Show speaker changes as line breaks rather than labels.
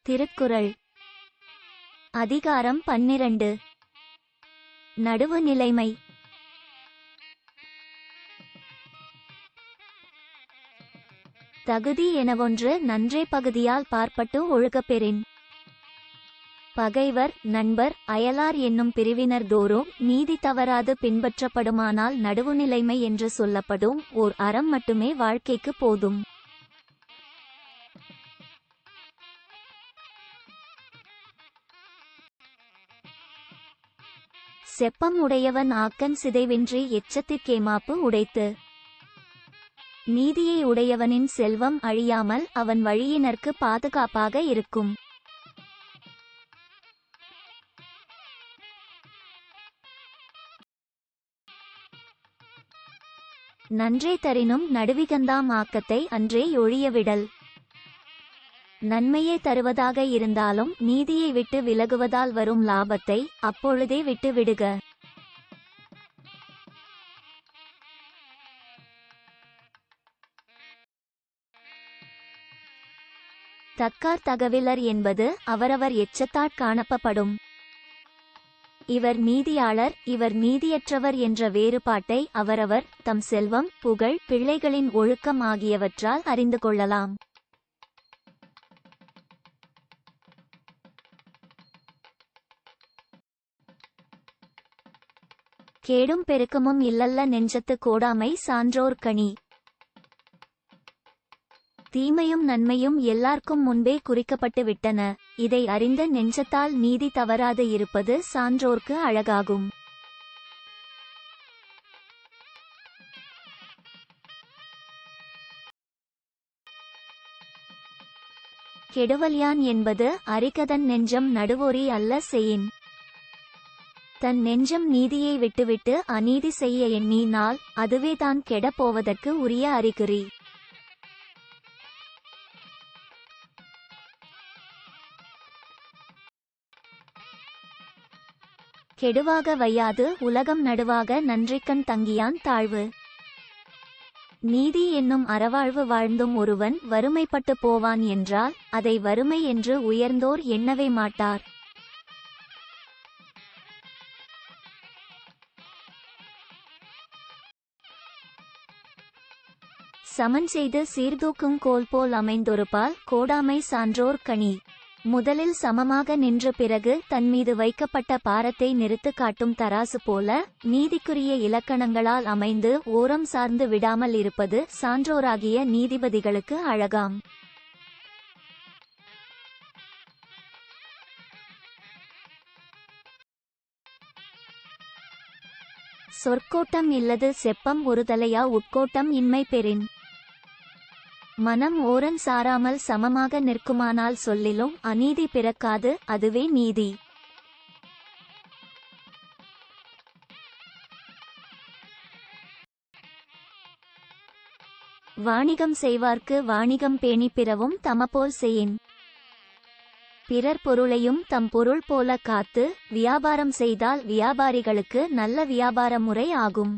திருக்குறள் அதிகாரம் 12 நடுவு நிலைமை. தகுதி எனவொன்று நன்றே பகுதியால் பார்ப்பட்டு ஒழுகப்பெறின். பகைவர் நண்பர் அயலார் என்னும் பிரிவினர் தோறும் நீதி தவறாது பின்பற்றப்படுமானால் நடுவுநிலைமை என்று சொல்லப்படும் ஓர் அறம் மட்டுமே வாழ்க்கைக்கு போதும். செப்பம் உடையவன் ஆக்கன் சிதைவின்றி எச்சத்திற்கேமாப்பு உடைத்து. நீதியை உடையவனின் செல்வம் அழியாமல் அவன் வழியினர்க்கு பாதுகாப்பாக இருக்கும். நன்றே தரினும் நடுவிகந்தாம் ஆக்கத்தை அன்றே ஒழியவிடல். நன்மையே தருவதாக இருந்தாலும் நீதியை விட்டு விலகுவதால் வரும் லாபத்தை அப்பொழுதே விட்டு விடுக. தக்கார் தகவிலர் என்பது அவரவர் எச்சத்தாற் காணப்படும். இவர் நீதியாளர் இவர் நீதியற்றவர் என்ற வேறுபாட்டை அவரவர் தம் செல்வம் புகழ் பிள்ளைகளின் ஒழுக்கம் ஆகியவற்றால் அறிந்து கொள்ளலாம். கேடும் பெருக்கமும் இல்லல்ல நெஞ்சத்து கோடாமை சான்றோர் கனி. தீமையும் நன்மையும் எல்லார்க்கும் முன்பே குறிக்கப்பட்டு விட்டன. இதை அறிந்த நெஞ்சத்தால் நீதி தவறாது இருப்பது சான்றோர்க்கு அழகாகும். கெடுவல்யான் என்பது அரிகதன் நெஞ்சம் நடுவோரி அல்ல செயின். தன் நெஞ்சம் நீதியை விட்டுவிட்டு அநீதி செய்ய எண்ணினால் அதுவே தான் கெடப் போவதற்கு உரிய அறிகுறி. கெடுவாக வையாது உலகம் நடுவாக நன்றிக்கண் தங்கியான் தாழ்வு. நீதி என்னும் அறவாழ்வு வாழ்ந்தும் ஒருவன் வறுமைப்பட்டு போவான் என்றால் அதை வறுமை என்று உயர்ந்தோர் எண்ணவே மாட்டார். சமன் செய்து சீர்தூக்கும் கோல் போல் அமைந்தொருபால் கோடாமை சான்றோர் கனி. முதலில் சமமாக நின்ற பிறகு தன்மீது வைக்கப்பட்ட பாரத்தை நிறுத்து காட்டும் தராசு போல நீதிக்குரிய இலக்கணங்களால் அமைந்து ஓரம் சார்ந்து விடாமல் இருப்பது சான்றோராகிய நீதிபதிகளுக்கு அழகாம். சொற்கோட்டம் இல்லது செப்பம் ஒருதலையா உட்கோட்டம் இன்மை பெறின். மனம் ஓரன் சாராமல் சமமாக நிற்குமானால் சொல்லிலும் அநீதி பிறக்காது அதுவே நீதி. வாணிகம் செய்வார்க்கு வாணிகம் பேணி பிறவும் தமபோல் செயின். பிறர் பொருளையும் தம் பொருள் போல காத்து வியாபாரம் செய்தால் வியாபாரிகளுக்கு நல்ல வியாபார முறை ஆகும்.